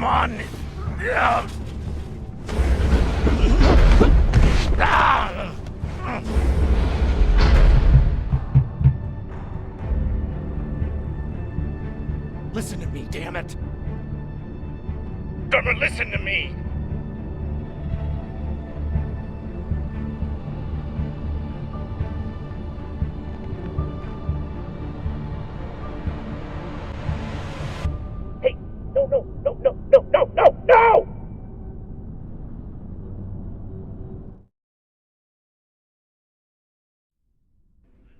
Come on! Listen to me, damn it! Drummer, listen to me! Hey! No!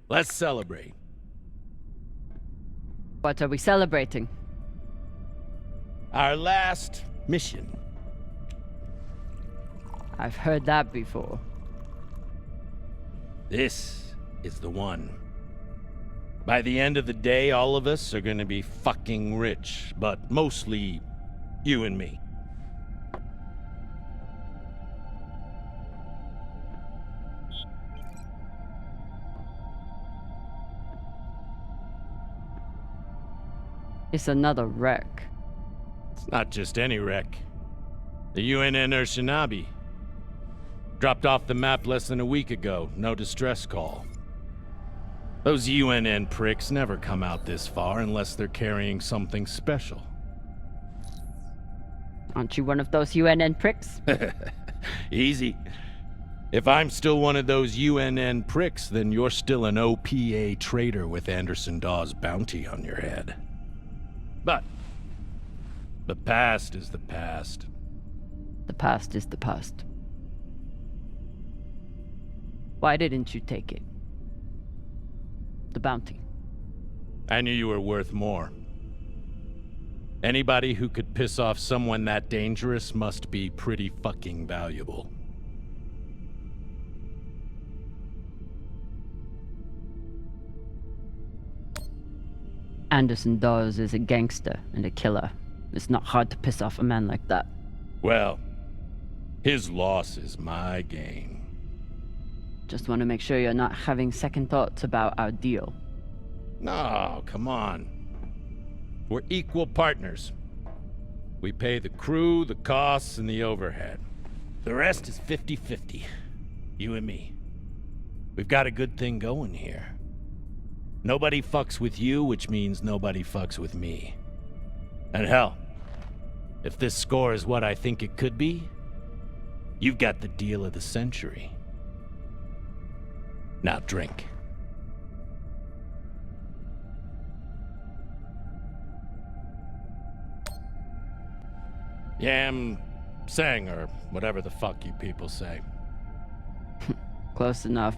Let's celebrate. What are we celebrating? Our last mission. I've heard that before. This is the one. By the end of the day, all of us are gonna be fucking rich, but mostly you and me. It's another wreck. It's not just any wreck. The UNN Shinabi. Dropped off the map less than a week ago. No distress call. Those UNN pricks never come out this far unless they're carrying something special. Aren't you one of those UNN pricks? Easy. If I'm still one of those UNN pricks, then you're still an OPA traitor with Anderson Dawes' bounty on your head. But the past is the past. The past is the past. Why didn't you take it? The bounty. I knew you were worth more. Anybody who could piss off someone that dangerous must be pretty fucking valuable. Anderson Dawes is a gangster and a killer. It's not hard to piss off a man like that. Well, his loss is my gain. Just want to make sure you're not having second thoughts about our deal. No, come on. We're equal partners. We pay the crew, the costs, and the overhead. The rest is 50-50. You and me. We've got a good thing going here. Nobody fucks with you, which means nobody fucks with me. And hell, if this score is what I think it could be, you've got the deal of the century. Now drink. Yam sang, or whatever the fuck you people say. Close enough.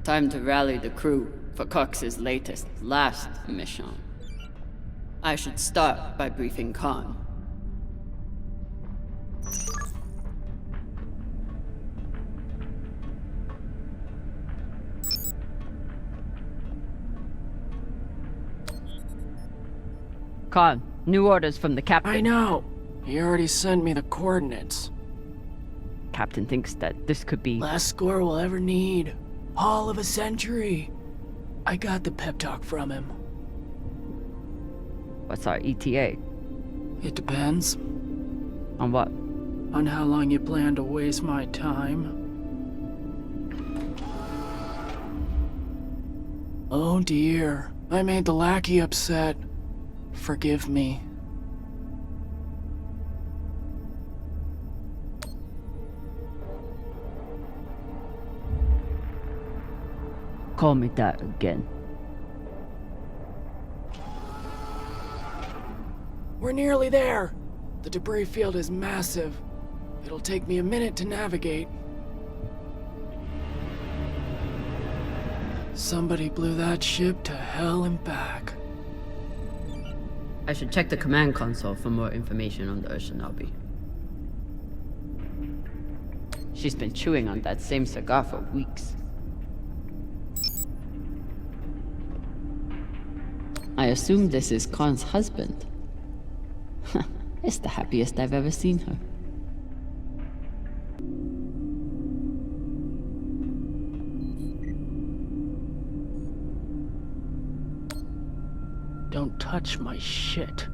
Time to rally the crew for Cox's last mission. I should start by briefing Khan. Khan, new orders from the captain. I know. He already sent me the coordinates. Captain thinks that this could be... Last score we'll ever need. Haul of a century. I got the pep talk from him. What's our ETA? It depends. On what? On how long you plan to waste my time. Oh dear. I made the lackey upset. Forgive me. Call me that again. We're nearly there. The debris field is massive. It'll take me a minute to navigate. Somebody blew that ship to hell and back. I should check the command console for more information on the Shinabi. She's been chewing on that same cigar for weeks. I assume this is Khan's husband. It's the happiest I've ever seen her. Don't touch my shit.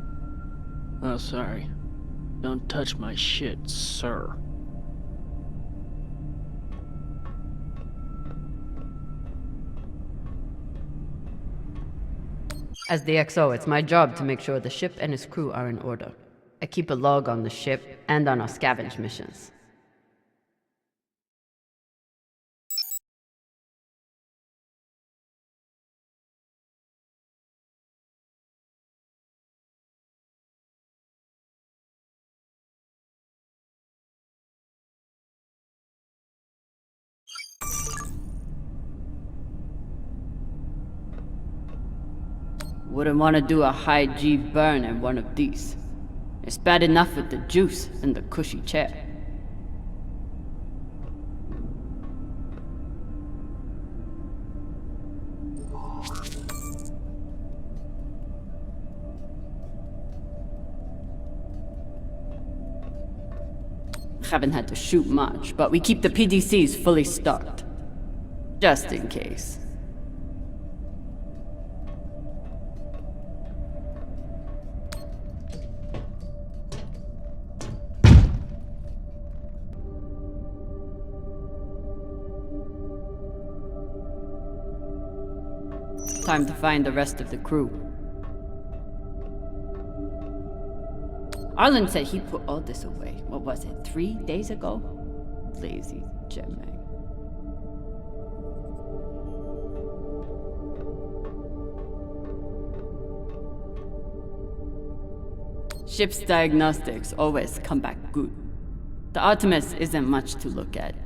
Oh, sorry. Don't touch my shit, sir. As the XO, it's my job to make sure the ship and its crew are in order. I keep a log on the ship and on our scavenge missions. Wouldn't want to do a high G burn in one of these. It's bad enough with the juice and the cushy chair. Haven't had to shoot much, but we keep the PDCs fully stocked. Just in case. Time to find the rest of the crew. Arlen said he put all this away. What was it, 3 days ago? Lazy jetman. Ship's diagnostics always come back good. The Artemis isn't much to look at,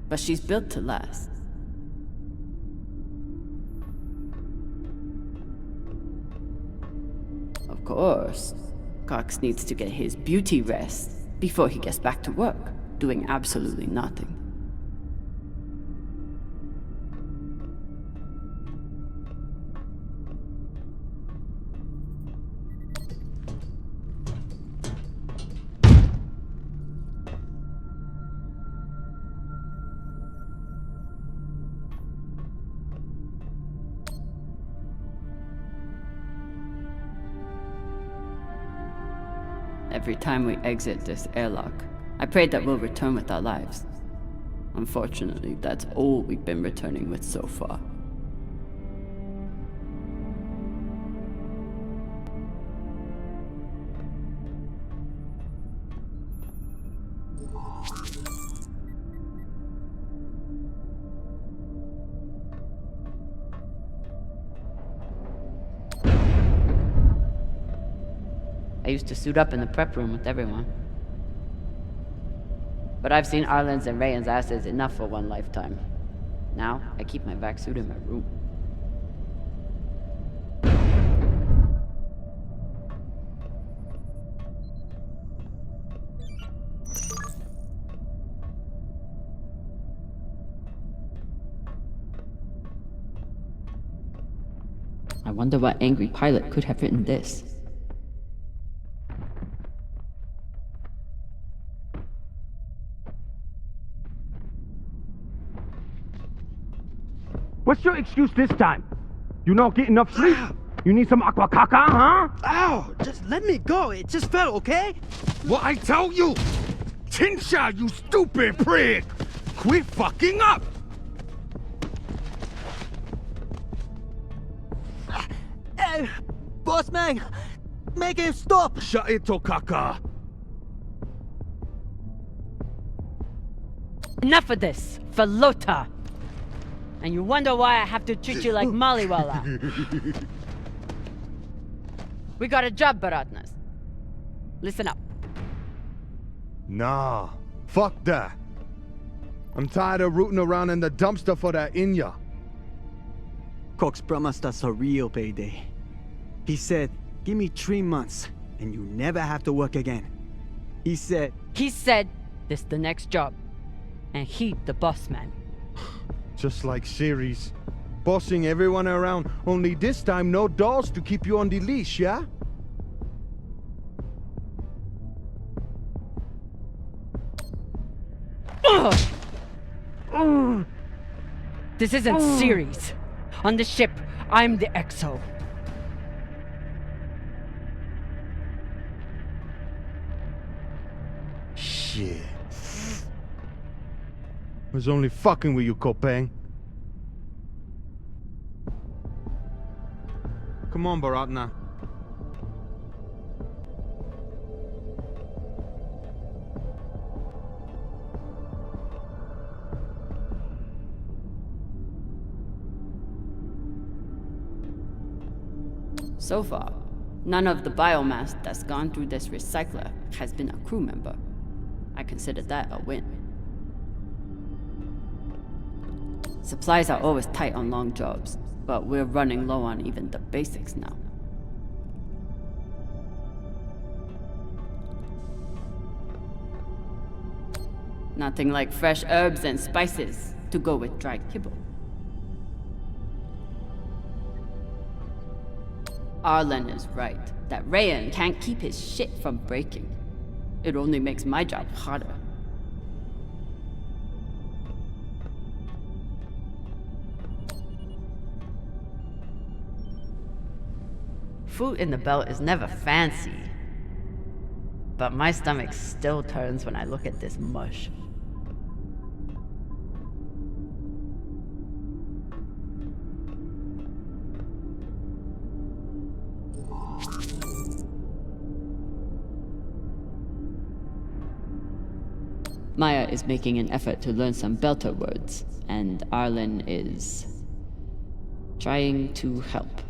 but she's built to last. Of course, Cox needs to get his beauty rest before he gets back to work, doing absolutely nothing. Every time we exit this airlock, I pray that we'll return with our lives. Unfortunately, that's all we've been returning with so far. I used to suit up in the prep room with everyone. But I've seen Arlen's and Rayan's asses enough for one lifetime. Now, I keep my vac suit in my room. I wonder what angry pilot could have written this. What's your excuse this time? You not get enough sleep? You need some aqua caca, huh? Ow! Just let me go. It just fell, okay? What I tell you? Tinsha, you stupid prig! Quit fucking up! Hey, boss man! Make him stop! Shut it, Tokaka! Enough of this, for Lota! And you wonder why I have to treat you like Maliwala. We got a job, Baratnas. Listen up. Nah, fuck that. I'm tired of rooting around in the dumpster for that Inya. Cox promised us a real payday. He said, give me 3 months, and you never have to work again. He said, this the next job. And he the boss man. Just like Series. Bossing everyone around, only this time no dolls to keep you on the leash, yeah? This isn't Series. On the ship, I'm the XO. Shit. I was only fucking with you, Kopang. Come on, Baratna. So far, none of the biomass that's gone through this recycler has been a crew member. I consider that a win. Supplies are always tight on long jobs, but we're running low on even the basics now. Nothing like fresh herbs and spices to go with dry kibble. Arlen is right, that Rayan can't keep his shit from breaking. It only makes my job harder. Food in the belt is never fancy, but my stomach still turns when I look at this mush. Maya is making an effort to learn some Belter words, and Arlen is trying to help.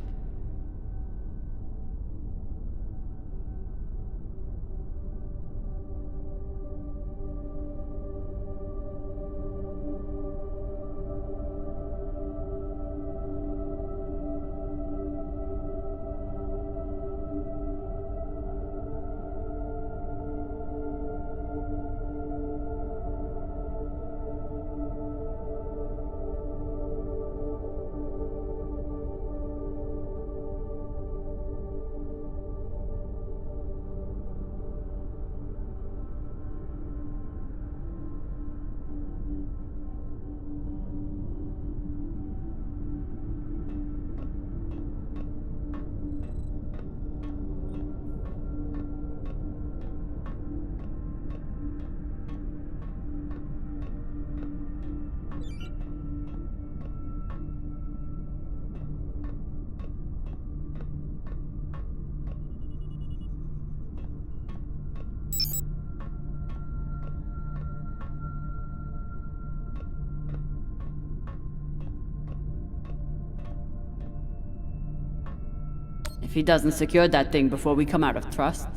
If he doesn't secure that thing before we come out of Trust,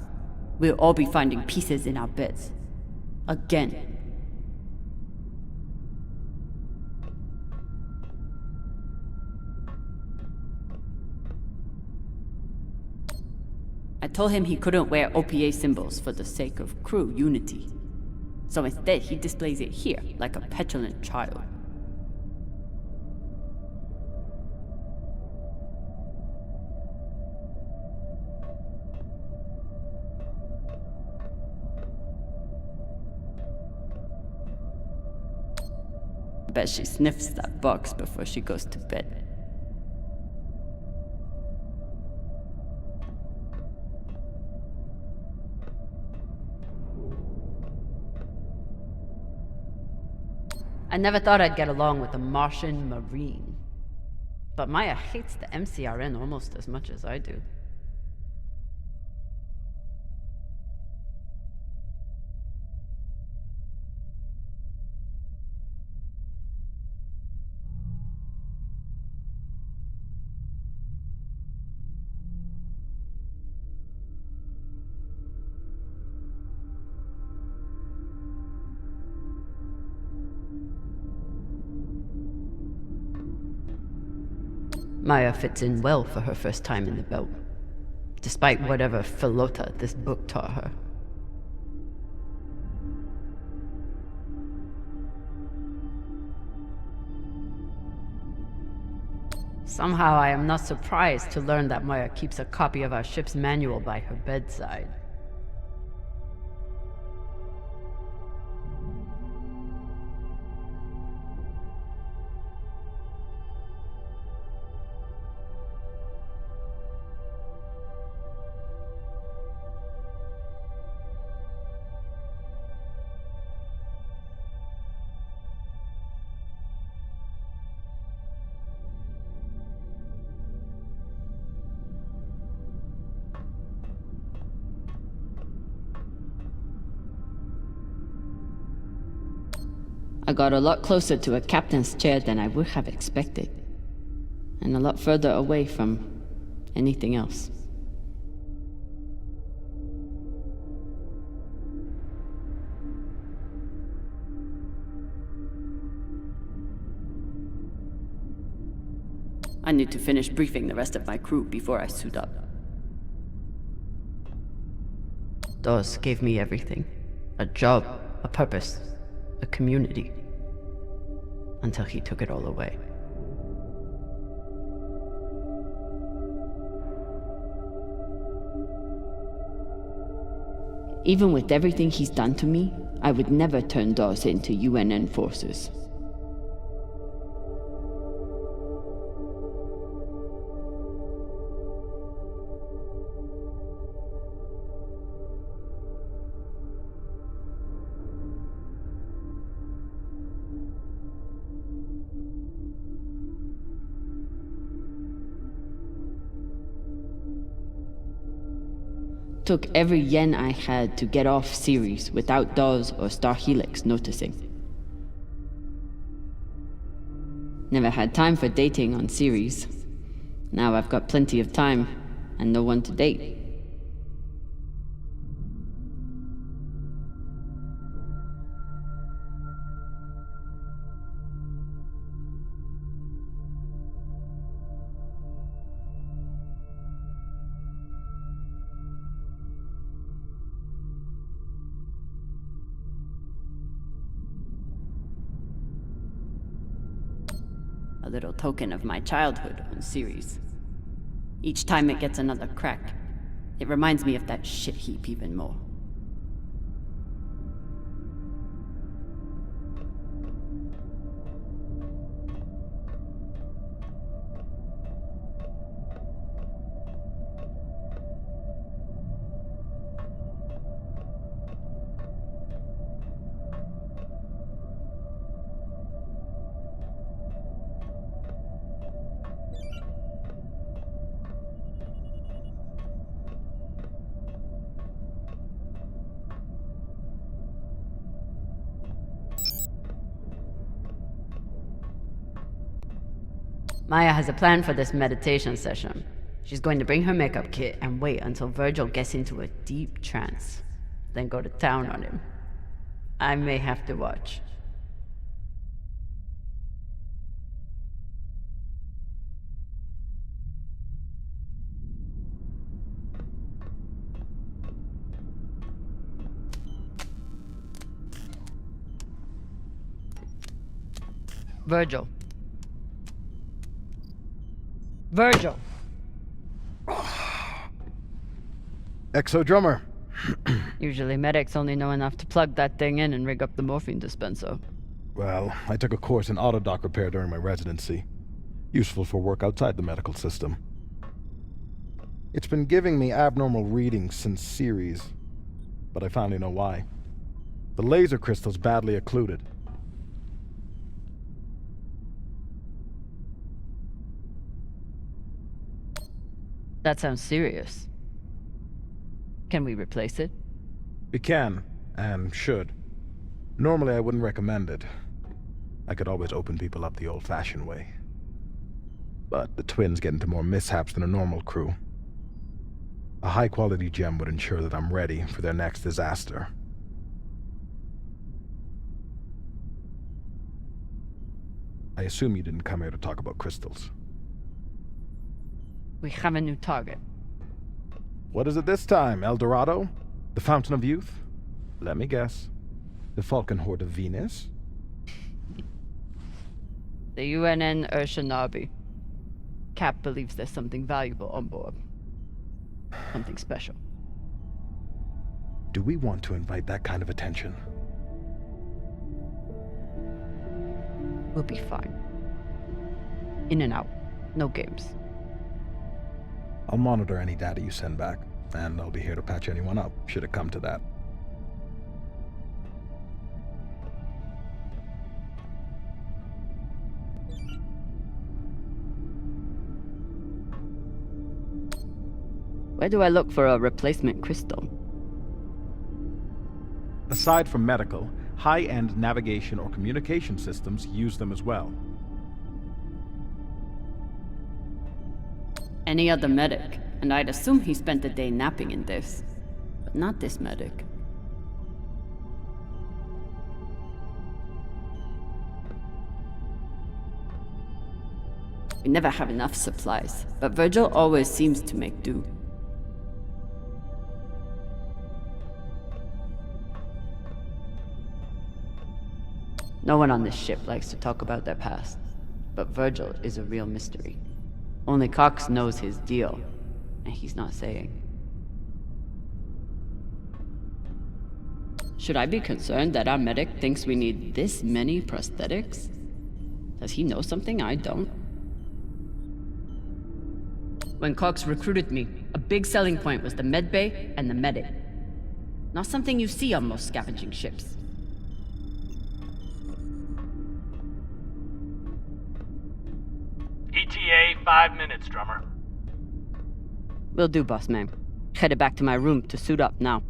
we'll all be finding pieces in our beds. Again. I told him he couldn't wear OPA symbols for the sake of crew unity. So instead, he displays it here, like a petulant child. Bet she sniffs that box before she goes to bed. I never thought I'd get along with a Martian Marine. But Maya hates the MCRN almost as much as I do. Maya fits in well for her first time in the belt, despite whatever philota this book taught her. Somehow I am not surprised to learn that Maya keeps a copy of our ship's manual by her bedside. I got a lot closer to a captain's chair than I would have expected, and a lot further away from anything else. I need to finish briefing the rest of my crew before I suit up. Dawes gave me everything. A job, a purpose, a community. Until he took it all away. Even with everything he's done to me, I would never turn Dawes into UNN forces. Took every yen I had to get off Series without Dawes or Star Helix noticing. Never had time for dating on Series. Now I've got plenty of time and no one to date. A little token of my childhood on Series. Each time it gets another crack, it reminds me of that shit heap even more. Maya has a plan for this meditation session. She's going to bring her makeup kit and wait until Virgil gets into a deep trance, then go to town on him. I may have to watch. Virgil. Virgil! Exo drummer. Usually medics only know enough to plug that thing in and rig up the morphine dispenser. Well, I took a course in autodoc repair during my residency. Useful for work outside the medical system. It's been giving me abnormal readings since Series, but I finally know why. The laser crystal's badly occluded. That sounds serious. Can we replace it? We can, and should. Normally I wouldn't recommend it. I could always open people up the old-fashioned way. But the twins get into more mishaps than a normal crew. A high-quality gem would ensure that I'm ready for their next disaster. I assume you didn't come here to talk about crystals. We have a new target. What is it this time, El Dorado? The Fountain of Youth? Let me guess. The Falcon Horde of Venus? The UNN Urshanabi. Cap believes there's something valuable on board. Something special. Do we want to invite that kind of attention? We'll be fine. In and out. No games. I'll monitor any data you send back, and I'll be here to patch anyone up, should it come to that. Where do I look for a replacement crystal? Aside from medical, high-end navigation or communication systems use them as well. Any other medic, and I'd assume he spent the day napping in this. But not this medic. We never have enough supplies, but Virgil always seems to make do. No one on this ship likes to talk about their past, but Virgil is a real mystery. Only Cox knows his deal, and he's not saying. Should I be concerned that our medic thinks we need this many prosthetics? Does he know something I don't? When Cox recruited me, a big selling point was the medbay and the medic. Not something you see on most scavenging ships. ETA 5 minutes, drummer. Will do, boss man. Headed back to my room to suit up now.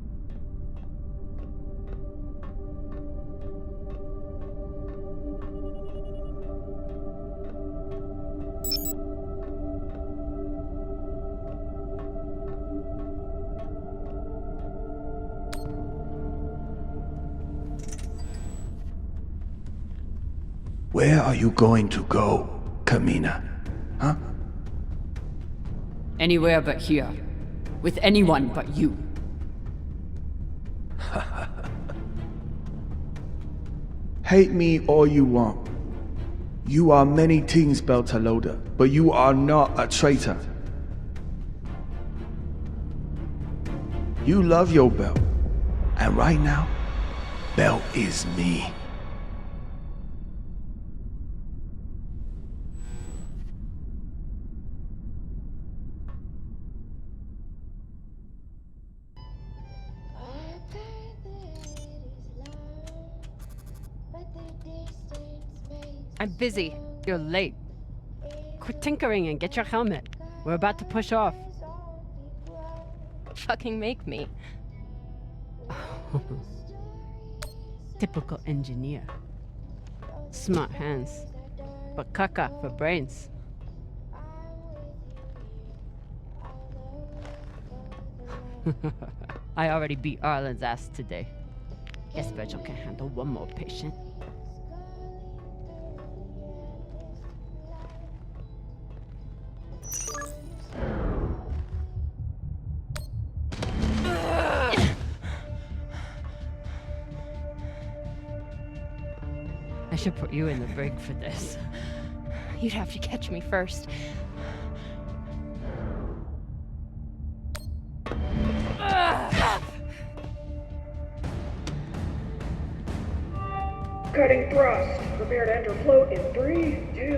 Where are you going to go, Camina? Huh? Anywhere but here. With anyone but you. Hate me all you want. You are many things, Beltalowda, but you are not a traitor. You love your belt, and right now, belt is me. I'm busy. You're late. Quit tinkering and get your helmet. We're about to push off. Fucking make me. Typical engineer. Smart hands. But caca for brains. I already beat Arlen's ass today. Guess Virgil can handle one more patient. I should put you in the brig for this. You'd have to catch me first. Cutting thrust. Prepare to enter float in 3, 2...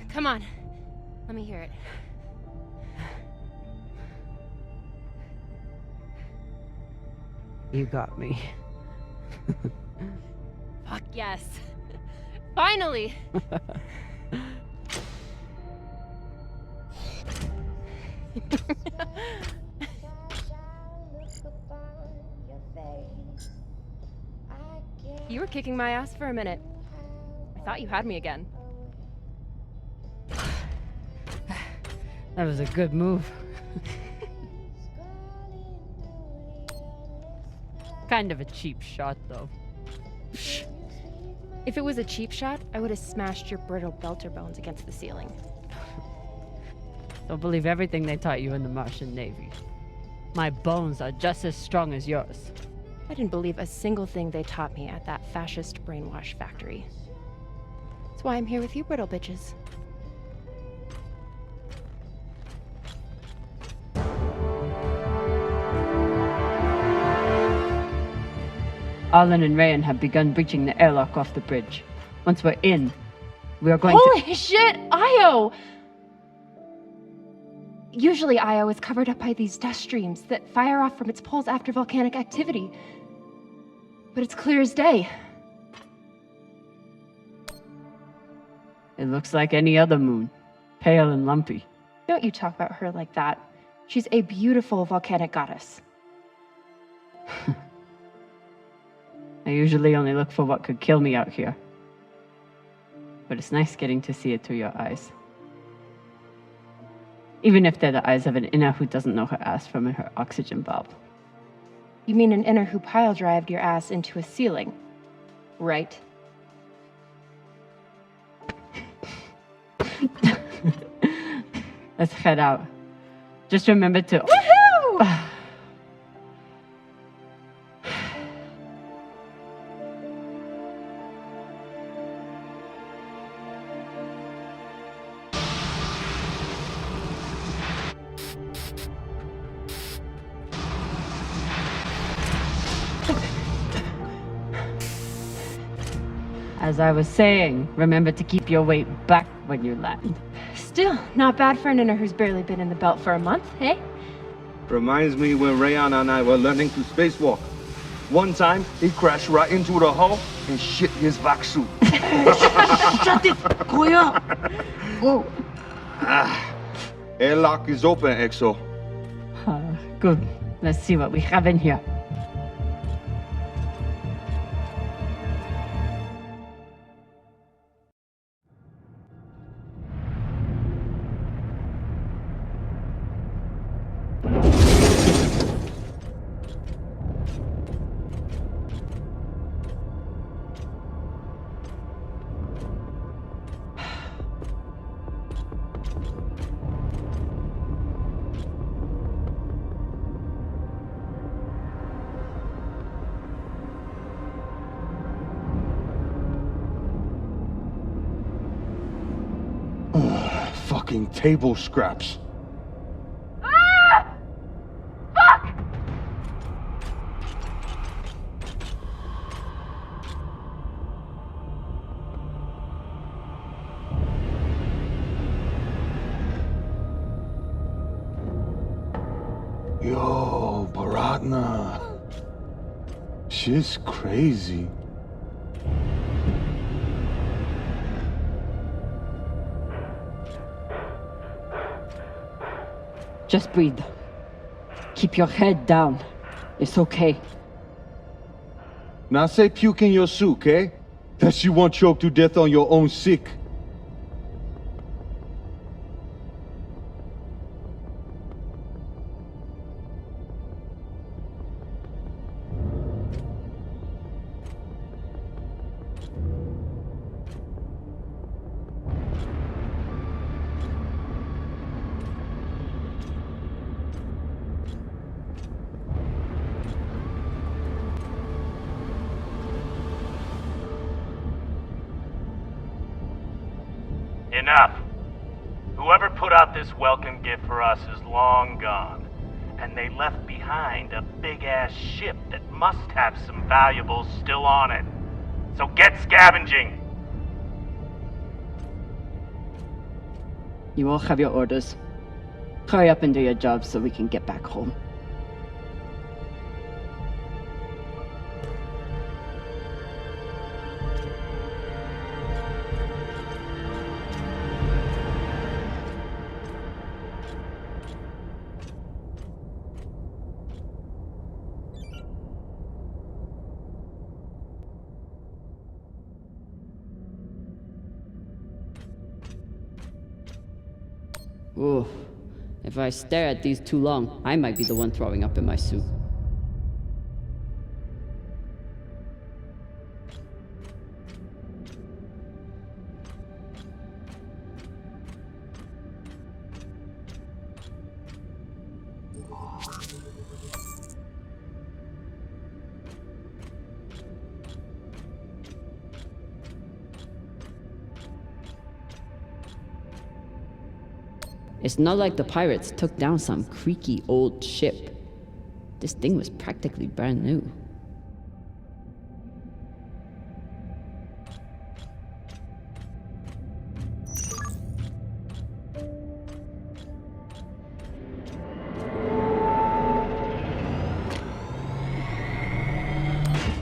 Come on. Let me hear it. You got me. Fuck yes. Finally! You were kicking my ass for a minute. I thought you had me again. That was a good move. Kind of a cheap shot, though. If it was a cheap shot, I would have smashed your brittle belter bones against the ceiling. Don't believe everything they taught you in the Martian Navy. My bones are just as strong as yours. I didn't believe a single thing they taught me at that fascist brainwash factory. That's why I'm here with you brittle bitches. Arlen and Rayan have begun breaching the airlock off the bridge. Once we're in, we are going Holy shit, Io! Usually Io is covered up by these dust streams that fire off from its poles after volcanic activity. But it's clear as day. It looks like any other moon. Pale and lumpy. Don't you talk about her like that. She's a beautiful volcanic goddess. I usually only look for what could kill me out here. But it's nice getting to see it through your eyes. Even if they're the eyes of an inner who doesn't know her ass from her oxygen bulb. You mean an inner who pile-drived your ass into a ceiling, right? Let's head out. Just remember to... Woohoo! As I was saying, remember to keep your weight back when you land. Still, not bad for an inner who's barely been in the belt for a month, hey? Reminds me when Rayana and I were learning to spacewalk. One time, he crashed right into the hull and shit his vac suit. Shut it! Koya! Oh. Airlock is open, Exo. Good. Let's see what we have in here. Fucking table scraps. Ah! Fuck! Yo, Baratna. Shit's crazy. Just breathe. Keep your head down. It's okay. Now say puke in your suit, okay? That you won't choke to death on your own sick. Enough. Whoever put out this welcome gift for us is long gone. And they left behind a big-ass ship that must have some valuables still on it. So get scavenging! You all have your orders. Hurry up and do your jobs so we can get back home. Ooh, if I stare at these too long, I might be the one throwing up in my suit. It's not like the pirates took down some creaky old ship. This thing was practically brand new.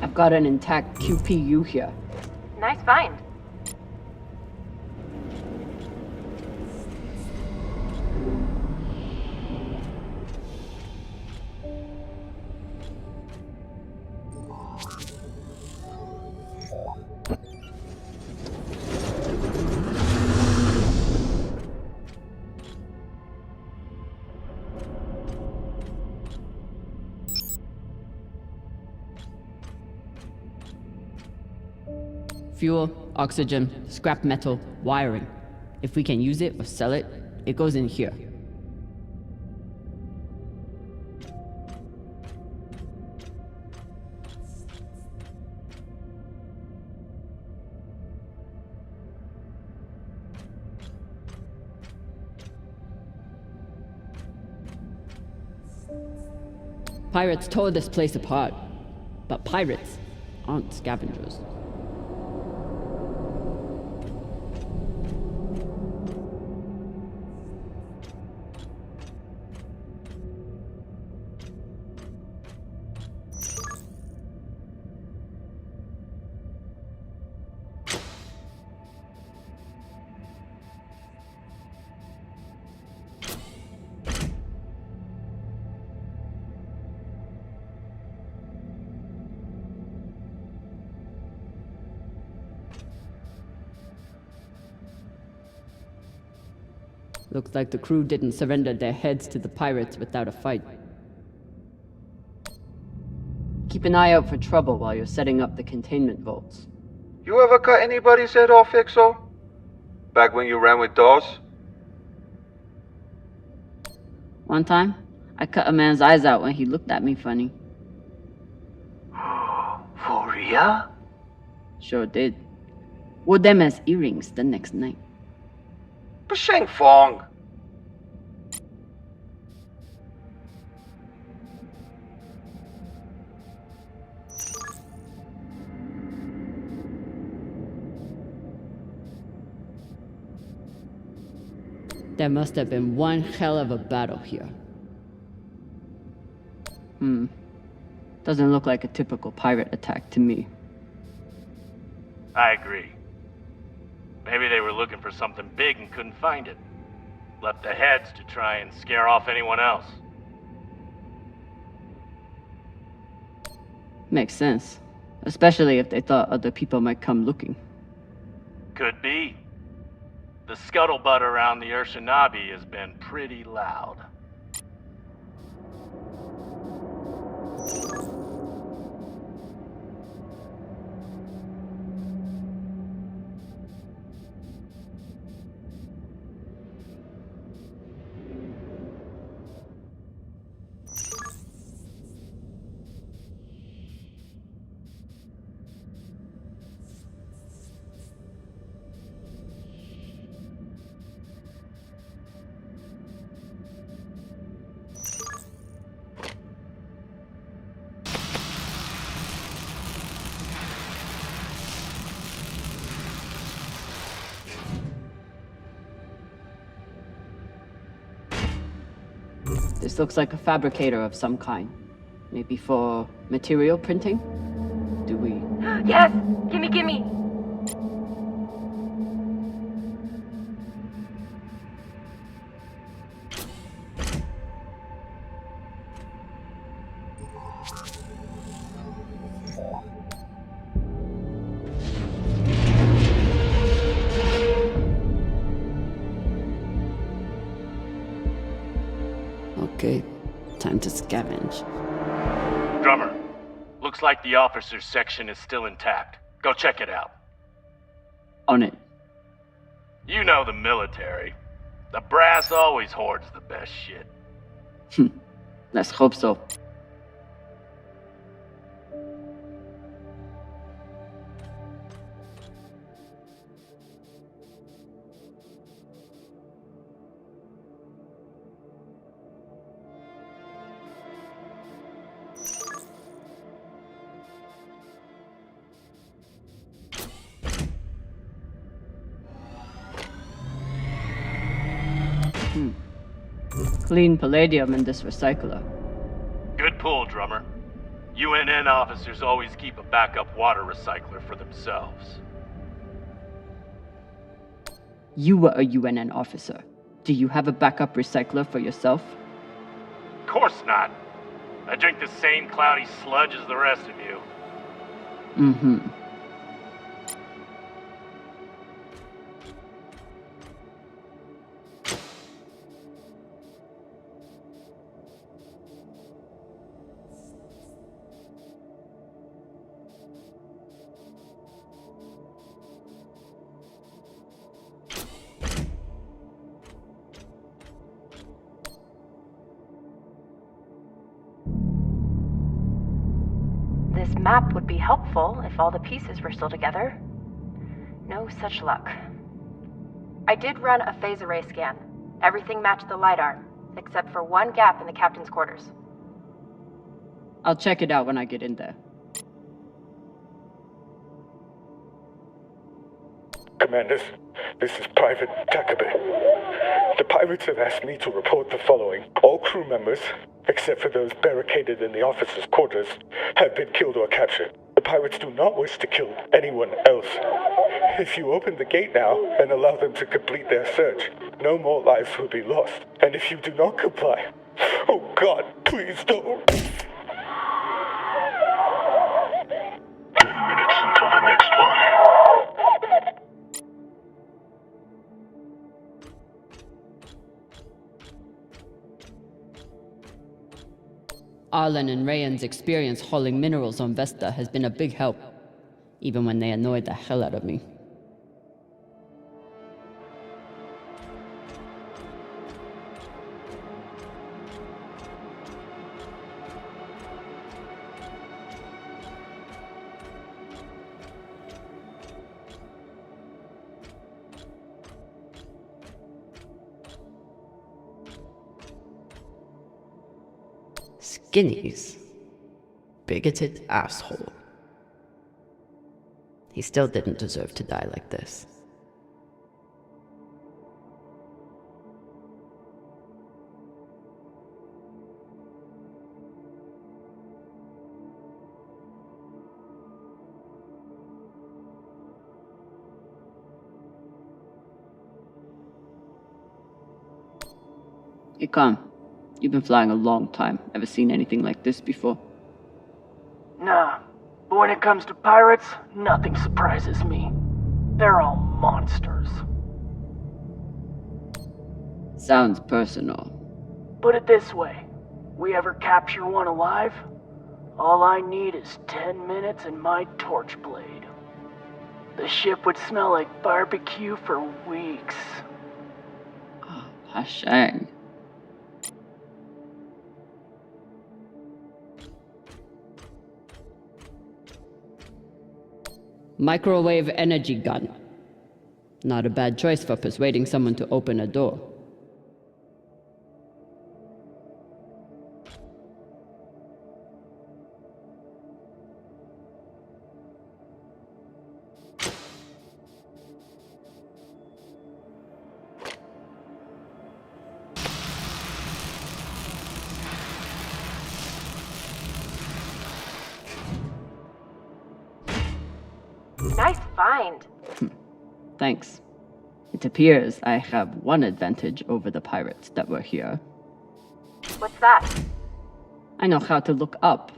I've got an intact QPU here. Nice find. Fuel, oxygen, scrap metal, wiring. If we can use it or sell it, it goes in here. Pirates tore this place apart, but pirates aren't scavengers. Looks like the crew didn't surrender their heads to the pirates without a fight. Keep an eye out for trouble while you're setting up the containment vaults. You ever cut anybody's head off, Ixo? Back when you ran with Dawes? One time, I cut a man's eyes out when he looked at me funny. For real? Sure did. Wore them as earrings the next night. Basheng Fong. There must have been one hell of a battle here. Doesn't look like a typical pirate attack to me. I agree. Maybe they were looking for something big and couldn't find it. Left the heads to try and scare off anyone else. Makes sense. Especially if they thought other people might come looking. Could be. The scuttlebutt around the Urshanabi has been pretty loud. This looks like a fabricator of some kind. Maybe for material printing? Do we... Yes! Gimme! Okay, time to scavenge. Drummer, looks like the officers' section is still intact. Go check it out. On it. You know the military. The brass always hoards the best shit. Let's hope so. Clean palladium in this recycler. Good pull, Drummer. UNN officers always keep a backup water recycler for themselves. You were a UNN officer. Do you have a backup recycler for yourself? Of course not. I drink the same cloudy sludge as the rest of you. this map would be helpful if all the pieces were still together. No such luck. I did run a phase array scan. Everything matched the LiDAR, except for one gap in the captain's quarters. I'll check it out when I get in there. Commanders, this is Private Takabe. The pirates have asked me to report the following. All crew members, except for those barricaded in the officers' quarters, have been killed or captured. The pirates do not wish to kill anyone else. If you open the gate now and allow them to complete their search, no more lives will be lost. And if you do not comply, oh God, please don't. 10 minutes until the next one. Arlen and Rayan's experience hauling minerals on Vesta has been a big help, even when they annoyed the hell out of me. Skinnies. Bigoted asshole. He still didn't deserve to die like this. Hey, Khan. You've been flying a long time. Ever seen anything like this before? Nah, but when it comes to pirates, nothing surprises me. They're all monsters. Sounds personal. Put it this way, we ever capture one alive, all I need is 10 minutes and my torch blade. The ship would smell like barbecue for weeks. Oh, Hashang. Microwave energy gun. Not a bad choice for persuading someone to open a door. Nice find. Thanks. It appears I have one advantage over the pirates that were here. What's that? I know how to look up.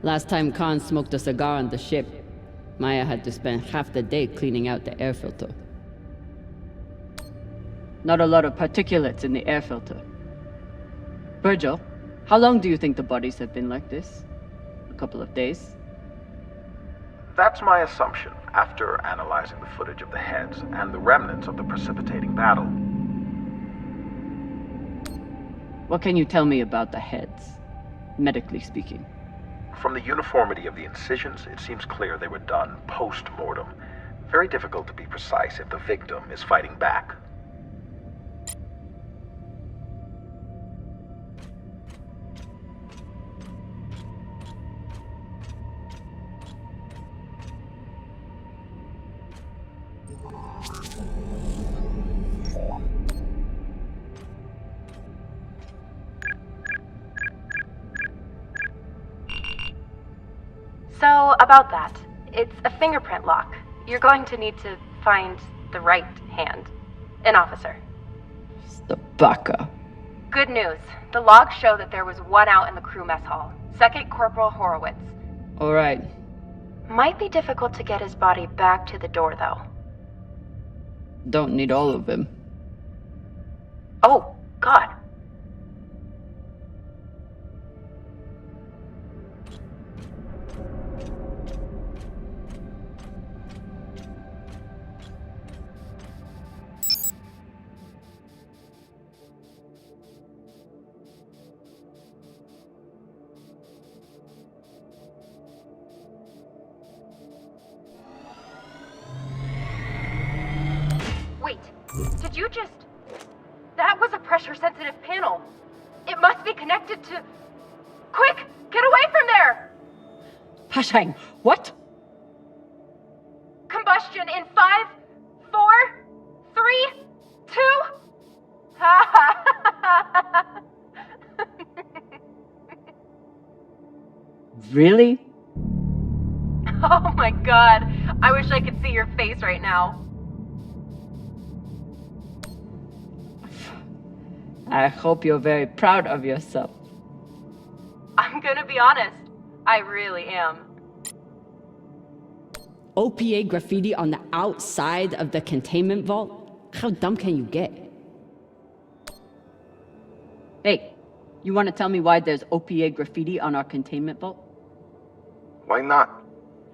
Last time Khan smoked a cigar on the ship, Maya had to spend half the day cleaning out the air filter. Not a lot of particulates in the air filter. Virgil, how long do you think the bodies have been like this? A couple of days? That's my assumption, after analyzing the footage of the heads and the remnants of the precipitating battle. What can you tell me about the heads, medically speaking? From the uniformity of the incisions, it seems clear they were done post-mortem. Very difficult to be precise if the victim is fighting back. So, about that. It's a fingerprint lock. You're going to need to find the right hand. An officer. The baka. Good news. The logs show that there was one out in the crew mess hall. Second Corporal Horowitz. Alright. Might be difficult to get his body back to the door, though. Don't need all of him. Oh, God. Did you just... That was a pressure-sensitive panel. It must be connected to... Quick! Get away from there! Pashang, what? Combustion in 5, 4, 3, 2... Really? Oh my god. I wish I could see your face right now. I hope you're very proud of yourself. I'm gonna be honest. I really am. OPA graffiti on the outside of the containment vault? How dumb can you get? Hey, you want to tell me why there's OPA graffiti on our containment vault? Why not?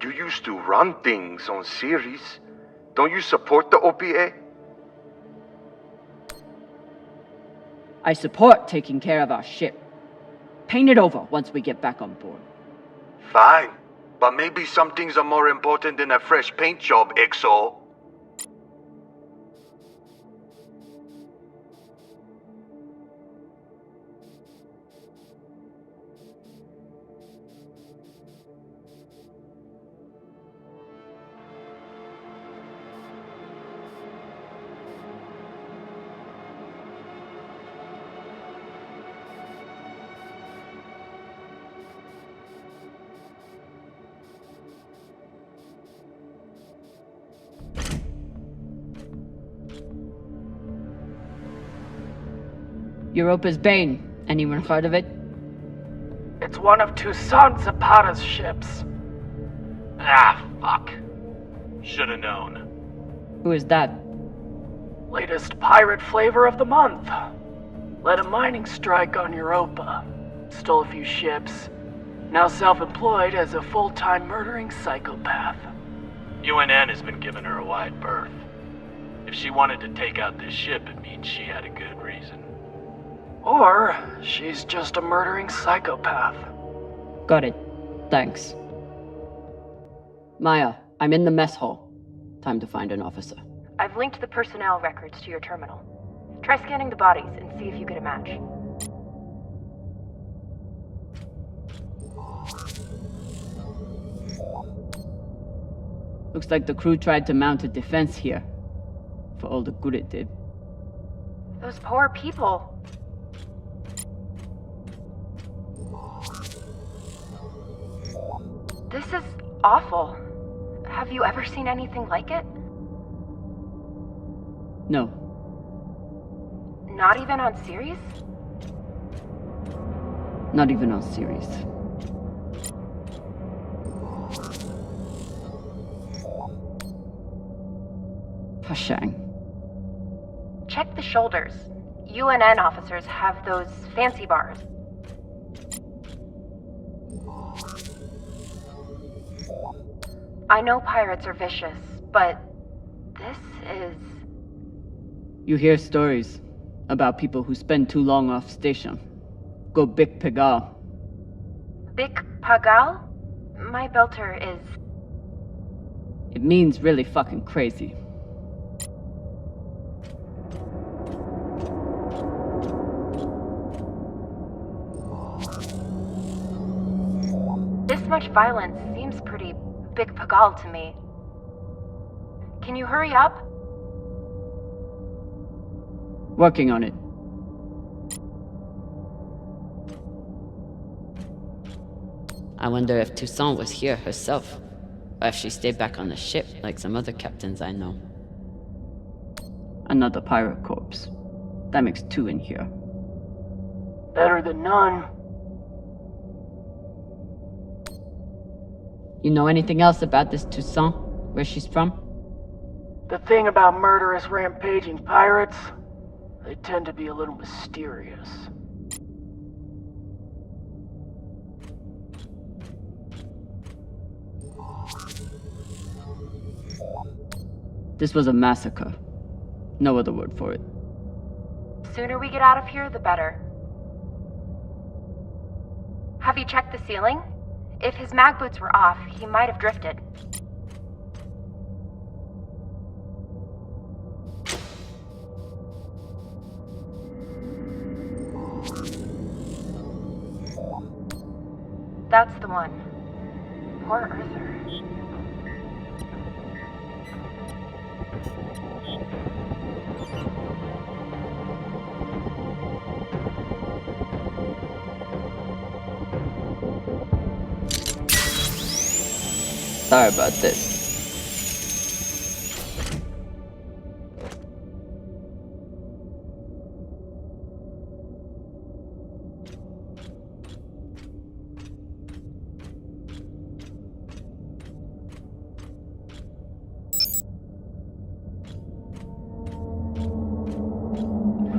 You used to run things on Series. Don't you support the OPA? I support taking care of our ship. Paint it over once we get back on board. Fine. But maybe some things are more important than a fresh paint job, XO. Europa's Bane. Anyone heard of it? It's one of Toussaint Zapata's ships. Ah, fuck. Should've known. Who is that? Latest pirate flavor of the month. Led a mining strike on Europa. Stole a few ships. Now self-employed as a full-time murdering psychopath. UNN has been giving her a wide berth. If she wanted to take out this ship, it means she had a good reason. Or she's just a murdering psychopath. Got it. Thanks. Maya, I'm in the mess hall. Time to find an officer. I've linked the personnel records to your terminal. Try scanning the bodies and see if you get a match. Looks like the crew tried to mount a defense here. For all the good it did. Those poor people. This is awful. Have you ever seen anything like it? No. Not even on Series? Not even on Series. Pashang. Check the shoulders. UNN officers have those fancy bars. I know pirates are vicious, but this is... You hear stories about people who spend too long off station. Go Bik Pagal. Bik Pagal? My belter is... It means really fucking crazy. This much violence seems pretty Bik Pagal to me. Can you hurry up? Working on it. I wonder if Toussaint was here herself, or if she stayed back on the ship like some other captains I know. Another pirate corpse. That makes 2 in here. Better than none. You know anything else about this Toussaint? Where she's from? The thing about murderous, rampaging pirates, they tend to be a little mysterious. This was a massacre. No other word for it. Sooner we get out of here, the better. Have you checked the ceiling? If his mag boots were off, he might have drifted. That's the one. Poor Arthur. Sorry about this.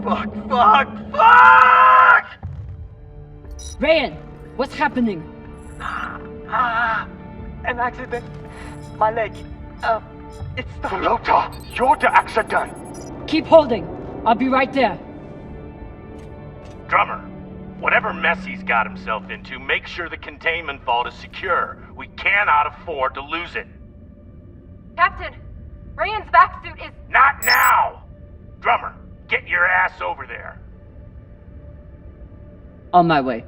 Fuck! Ryan, what's happening? An accident. My leg. It's stuck. Lota, you're the accident. Keep holding. I'll be right there. Drummer, whatever mess he's got himself into, make sure the containment vault is secure. We cannot afford to lose it. Captain, Ryan's vac suit is... Not now! Drummer, get your ass over there. On my way.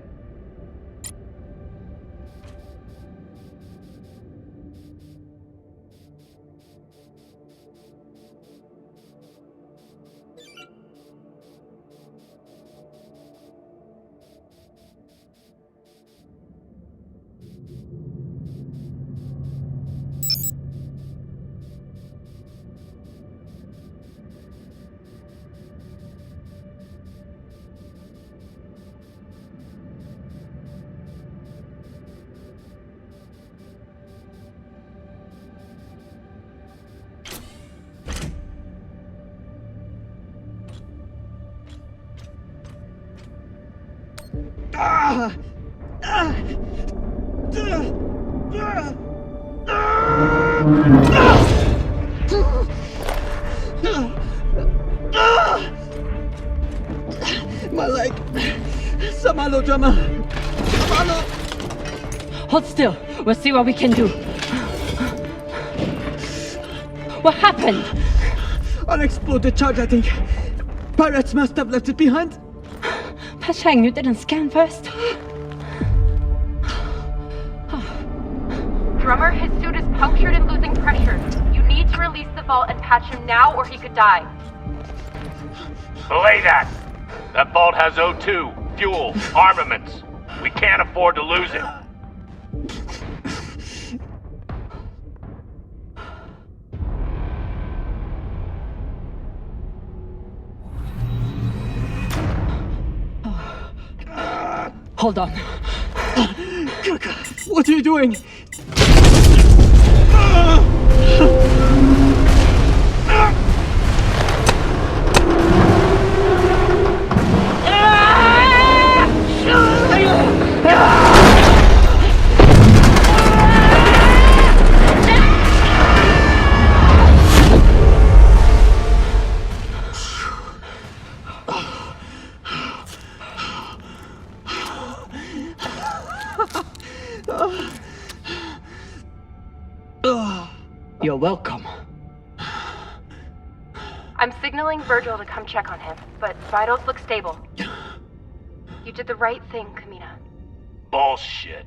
My leg. Samalo, drummer. Samalo. Hold still. We'll see what we can do. What happened? Unexploded charge, I think. Pirates must have left it behind. Pashang, you didn't scan first? Drummer, his suit is punctured and losing pressure. You need to release the vault and patch him now or he could die. Belay that! That vault has O2, fuel, armaments. We can't afford to lose it. Hold on. Kaka, what are you doing? You're welcome. I'm signaling Virgil to come check on him, but vitals look stable. You did the right thing, Camina. Bullshit.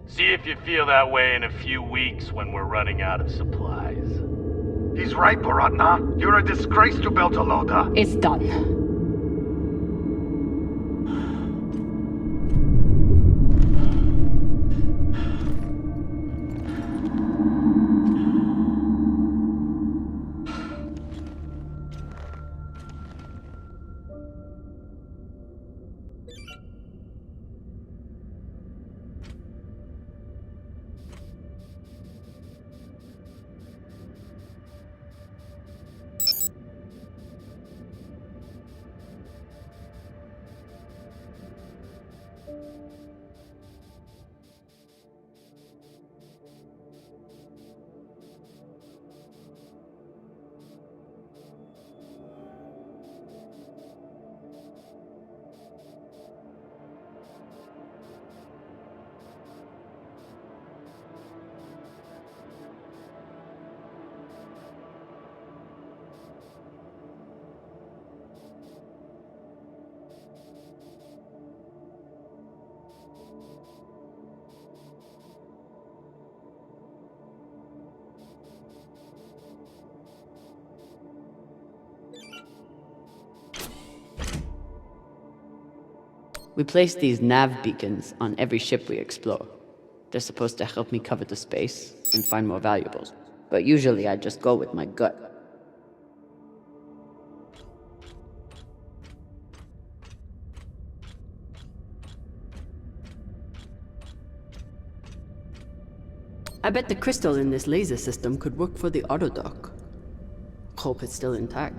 See if you feel that way in a few weeks when we're running out of supplies. He's right, Baratna. You're a disgrace to Beltalowda. It's done. We place these nav beacons on every ship we explore. They're supposed to help me cover the space and find more valuables, but usually I just go with my gut. I bet the crystal in this laser system could work for the autodock. Hope it's still intact.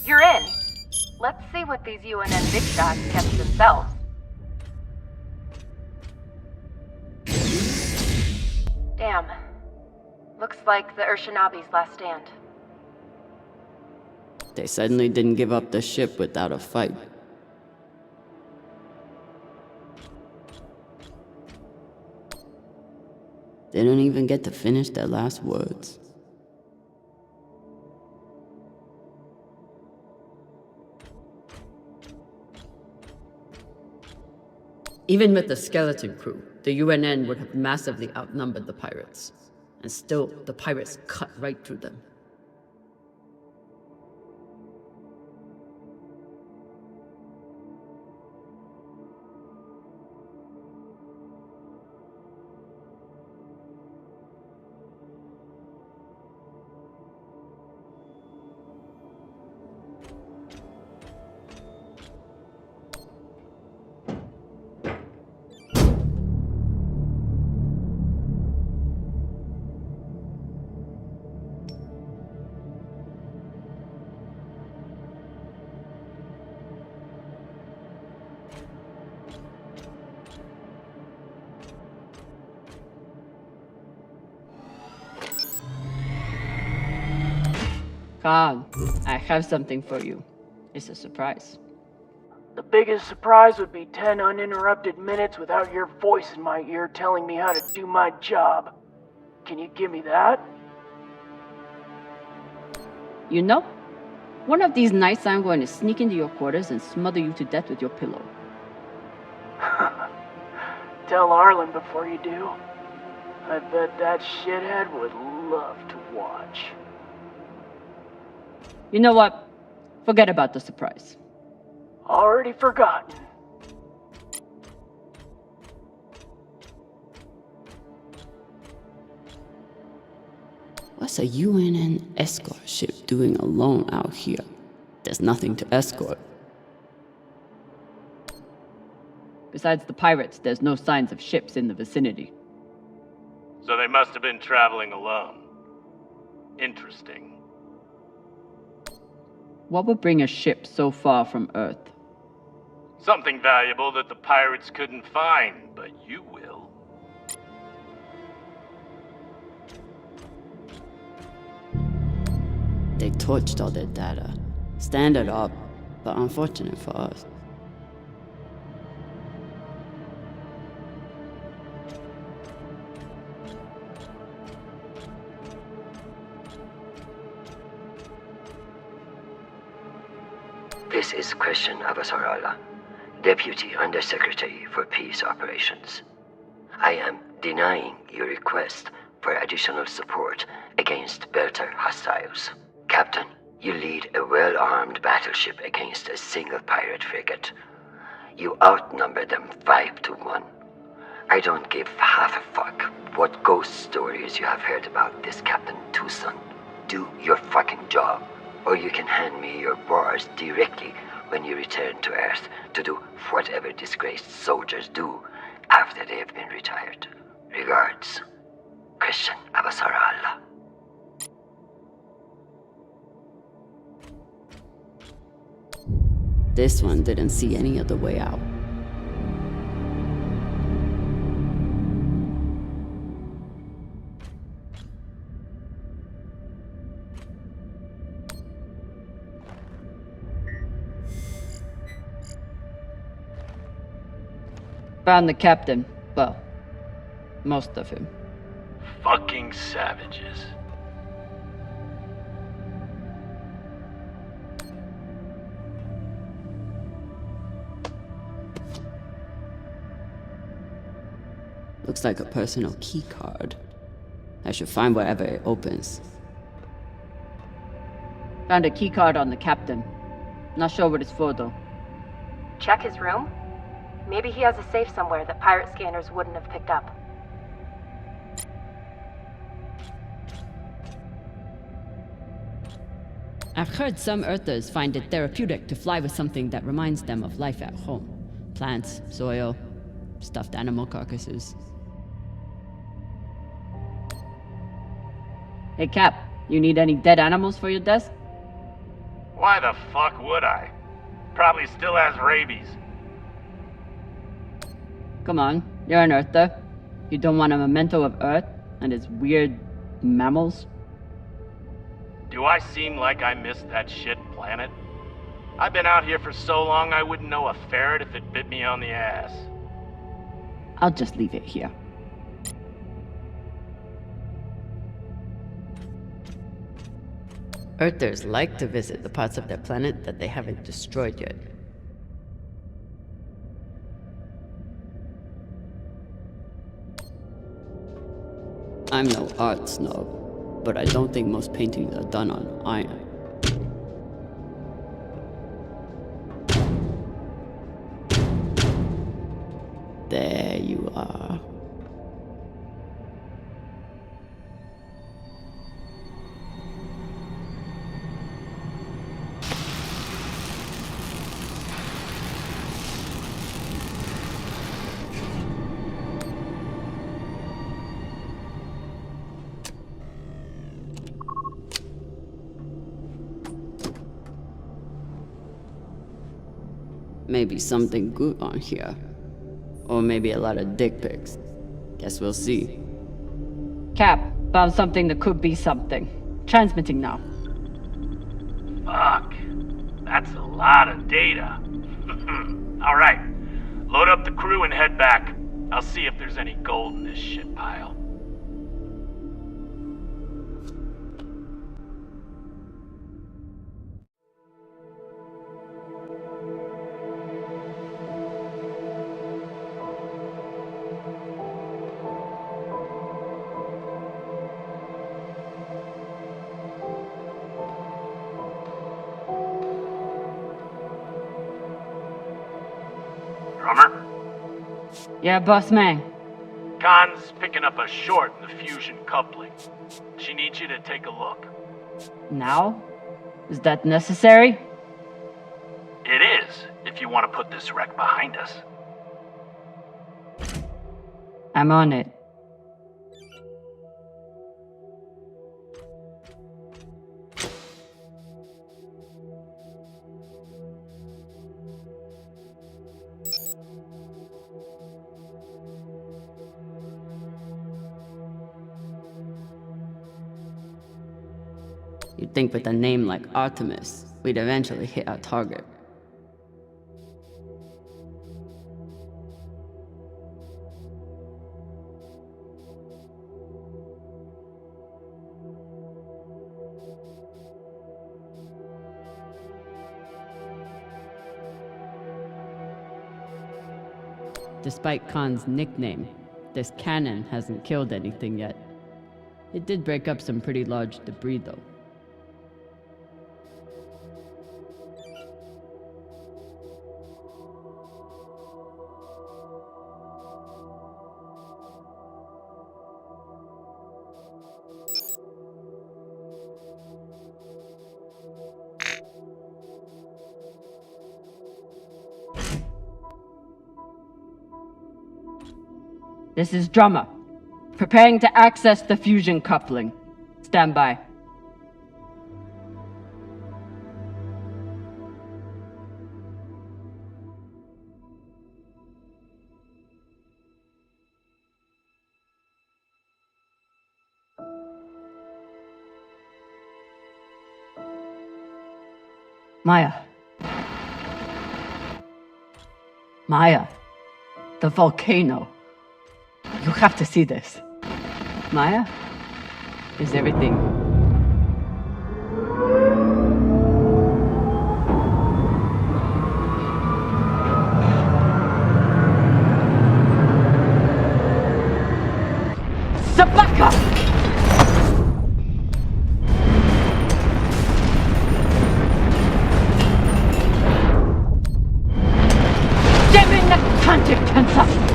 You're in. Let's see what these UNN big shots kept to themselves. Damn. Looks like the Urshanabi's last stand. They suddenly didn't give up the ship without a fight. They don't even get to finish their last words. Even with the skeleton crew, the UNN would have massively outnumbered the pirates. And still, the pirates cut right through them. Khan, I have something for you. It's a surprise. The biggest surprise would be 10 uninterrupted minutes without your voice in my ear telling me how to do my job. Can you give me that? You know, one of these nights I'm going to sneak into your quarters and smother you to death with your pillow. Tell Arlen before you do. I bet that shithead would love to watch. You know what? Forget about the surprise. Already forgotten. What's a UNN escort ship doing alone out here? There's nothing to escort. Besides the pirates, there's no signs of ships in the vicinity. So they must have been traveling alone. Interesting. What would bring a ship so far from Earth? Something valuable that the pirates couldn't find, but you will. They torched all their data. Standard up, but unfortunate for us. This is Christian Avasarala, Deputy Undersecretary for Peace Operations. I am denying your request for additional support against Belter hostiles. Captain, you lead a well-armed battleship against a single pirate frigate. You outnumber them 5 to 1. I don't give half a fuck what ghost stories you have heard about this Captain Tucson. Do your fucking job, or you can hand me your bars directly when you return to Earth to do whatever disgraced soldiers do after they have been retired. Regards, Christian Avasarala. This one didn't see any other way out. Found the captain. Well, most of him. Fucking savages. Looks like a personal key card. I should find wherever it opens. Found a key card on the captain. Not sure what it's for though. Check his room? Maybe he has a safe somewhere that pirate scanners wouldn't have picked up. I've heard some Earthers find it therapeutic to fly with something that reminds them of life at home. Plants, soil, stuffed animal carcasses. Hey Cap, you need any dead animals for your desk? Why the fuck would I? Probably still has rabies. Come on, you're an Earther. You don't want a memento of Earth and its weird mammals? Do I seem like I missed that shit planet? I've been out here for so long I wouldn't know a ferret if it bit me on the ass. I'll just leave it here. Earthers like to visit the parts of their planet that they haven't destroyed yet. I'm no art snob, but I don't think most paintings are done on iron. There you are. Maybe something good on here. Or maybe a lot of dick pics. Guess we'll see. Cap, found something that could be something. Transmitting now. Fuck. That's a lot of data. Alright. Load up the crew and head back. I'll see if there's any gold in this shit pile. Drummer? Yeah, boss man. Khan's picking up a short in the fusion coupling. She needs you to take a look. Now? Is that necessary? It is, if you want to put this wreck behind us. I'm on it. You'd think with a name like Artemis, we'd eventually hit our target. Despite Khan's nickname, this cannon hasn't killed anything yet. It did break up some pretty large debris though. This is Drummer. Preparing to access the fusion coupling. Stand by. Maya. Maya. The volcano. You have to see this. Maya? Is everything... Sabaka! Demon Contact Tensor!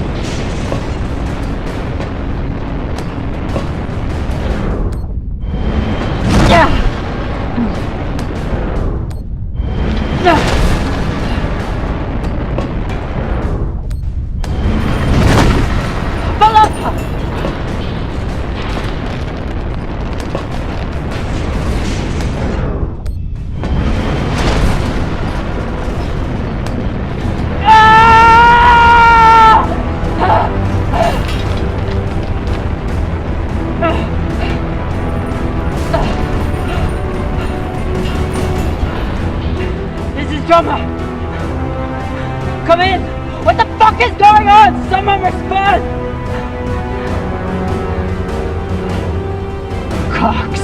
Come in! What the fuck is going on? Someone respond! Cox.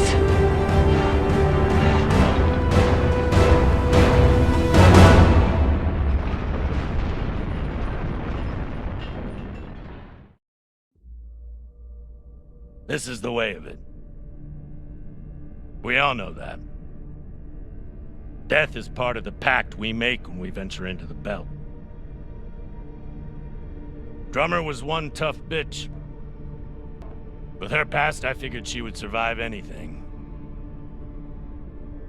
This is the way of it. We all know that. Death is part of the pact we make when we venture into the belt. Drummer was one tough bitch. With her past, I figured she would survive anything.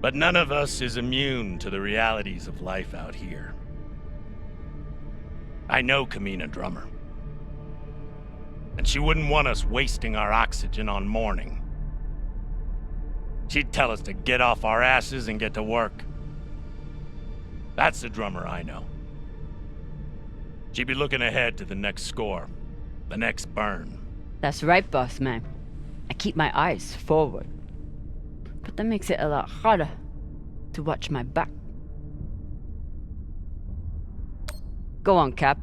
But none of us is immune to the realities of life out here. I know Camina Drummer. And she wouldn't want us wasting our oxygen on mourning. She'd tell us to get off our asses and get to work. That's the Drummer I know. She'd be looking ahead to the next score, the next burn. That's right, boss man. I keep my eyes forward. But that makes it a lot harder to watch my back. Go on, Cap.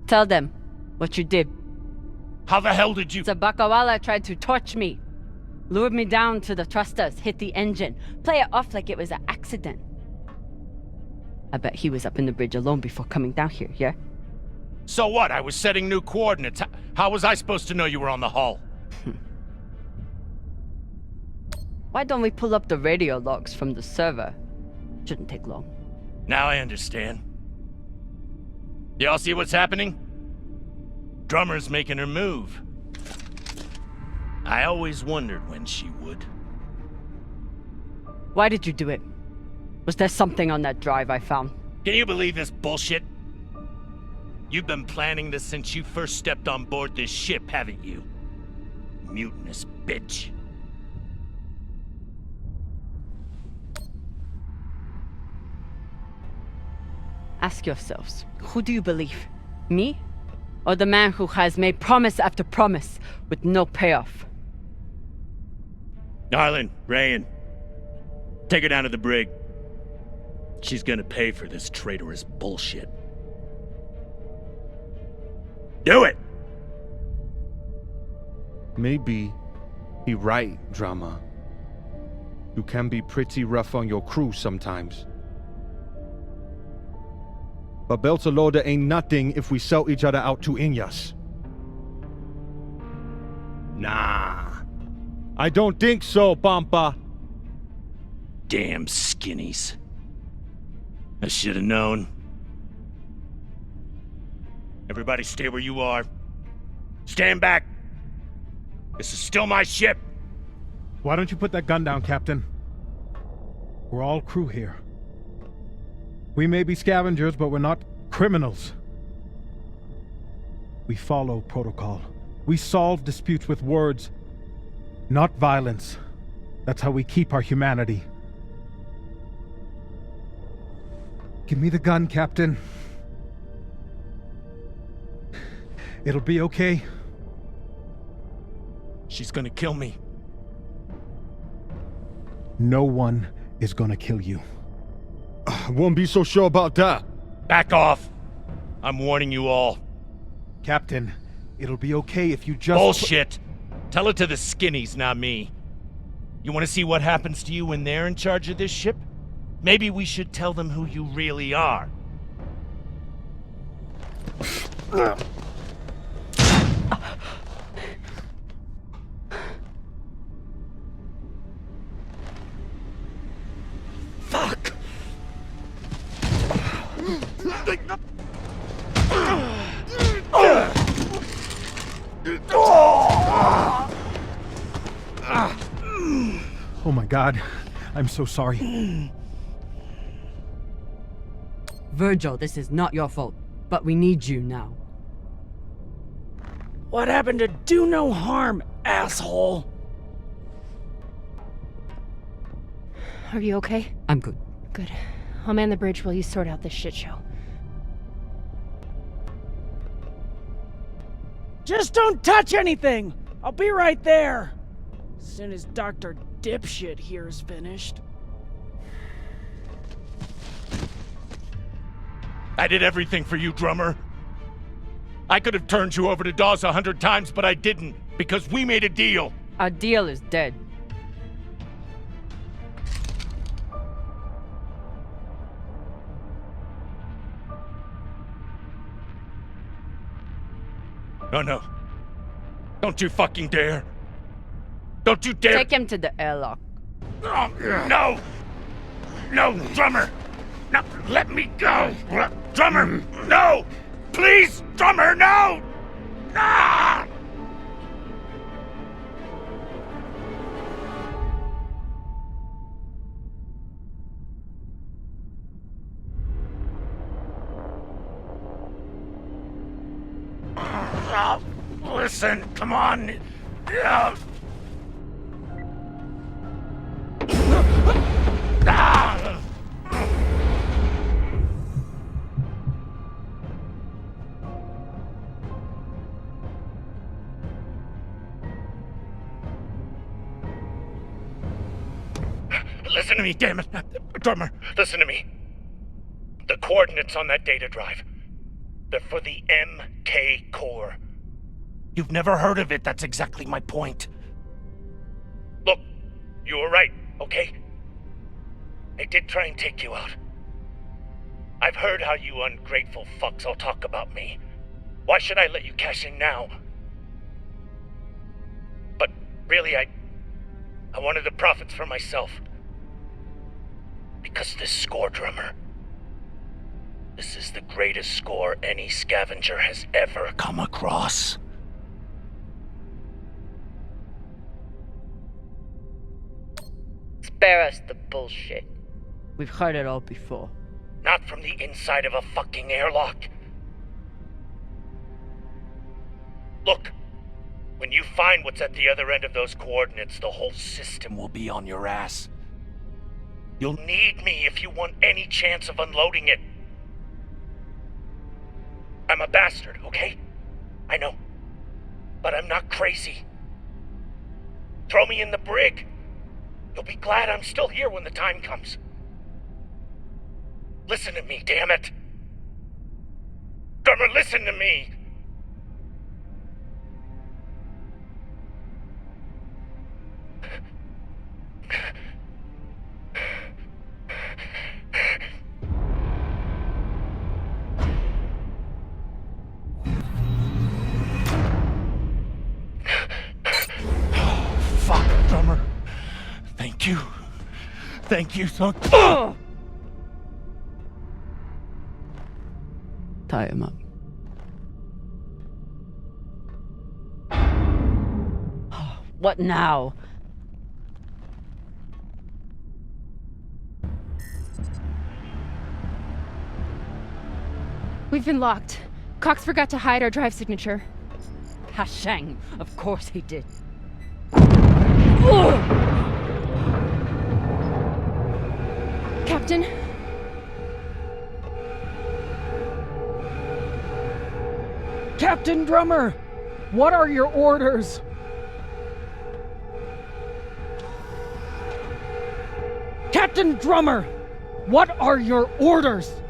Tell them what you did. How the hell did you... Sabakawala tried to torch me. Lured me down to the thrusters, hit the engine. Play it off like it was an accident. I bet he was up in the bridge alone before coming down here, yeah? So what? I was setting new coordinates. How was I supposed to know you were on the hull? Why don't we pull up the radio logs from the server? Shouldn't take long. Now I understand. Y'all see what's happening? Drummer's making her move. I always wondered when she would. Why did you do it? Was there something on that drive I found? Can you believe this bullshit? You've been planning this since you first stepped on board this ship, haven't you? Mutinous bitch. Ask yourselves, who do you believe? Me? Or the man who has made promise after promise with no payoff? Darlin, Rayan, take her down to the brig. She's gonna pay for this traitorous bullshit. Do it! Maybe he right, Drama. You can be pretty rough on your crew sometimes. But Beltalowda ain't nothing if we sell each other out to Inyas. Nah. I don't think so, Pampa. Damn skinnies. I should have known. Everybody stay where you are. Stand back. This is still my ship. Why don't you put that gun down, Captain? We're all crew here. We may be scavengers, but we're not criminals. We follow protocol. We solve disputes with words, not violence. That's how we keep our humanity. Give me the gun, Captain. It'll be okay. She's gonna kill me. No one is gonna kill you. I won't be so sure about that. Back off. I'm warning you all. Captain, it'll be okay if you just... Bullshit. Tell it to the skinnies, not me. You want to see what happens to you when they're in charge of this ship? Maybe we should tell them who you really are. Fuck! Oh my God, I'm so sorry. Virgil, this is not your fault, but we need you now. What happened to do no harm, asshole? Are you okay? I'm good. Good. I'll man the bridge while you sort out this shit show. Just don't touch anything! I'll be right there! As soon as Dr. Dipshit here is finished. I did everything for you, drummer. I could have turned you over to Dawes 100 times, but I didn't, because we made a deal. Our deal is dead. No. Don't you fucking dare. Don't you dare. Take him to the airlock. Oh, no! No, drummer! No, let me go! Drummer, no! Please, drummer, no! Ah! Listen, come on. Listen to me, damn it. Drummer, listen to me. The coordinates on that data drive, they're for the MK core. You've never heard of it, that's exactly my point. Look, you were right, okay? I did try and take you out. I've heard how you ungrateful fucks all talk about me. Why should I let you cash in now? But really, I wanted the profits for myself. Because this score, drummer, this is the greatest score any scavenger has ever come across. Spare us the bullshit. We've heard it all before. Not from the inside of a fucking airlock. Look, when you find what's at the other end of those coordinates, the whole system will be on your ass. You'll need me if you want any chance of unloading it. I'm a bastard, okay? I know. But I'm not crazy. Throw me in the brig. You'll be glad I'm still here when the time comes. Listen to me, damn it. Drummer, listen to me. Thank you, son. Tie him up. What now? We've been locked. Cox forgot to hide our drive signature. Hashang, of course he did. Captain? Captain Drummer! What are your orders? Captain Drummer! What are your orders?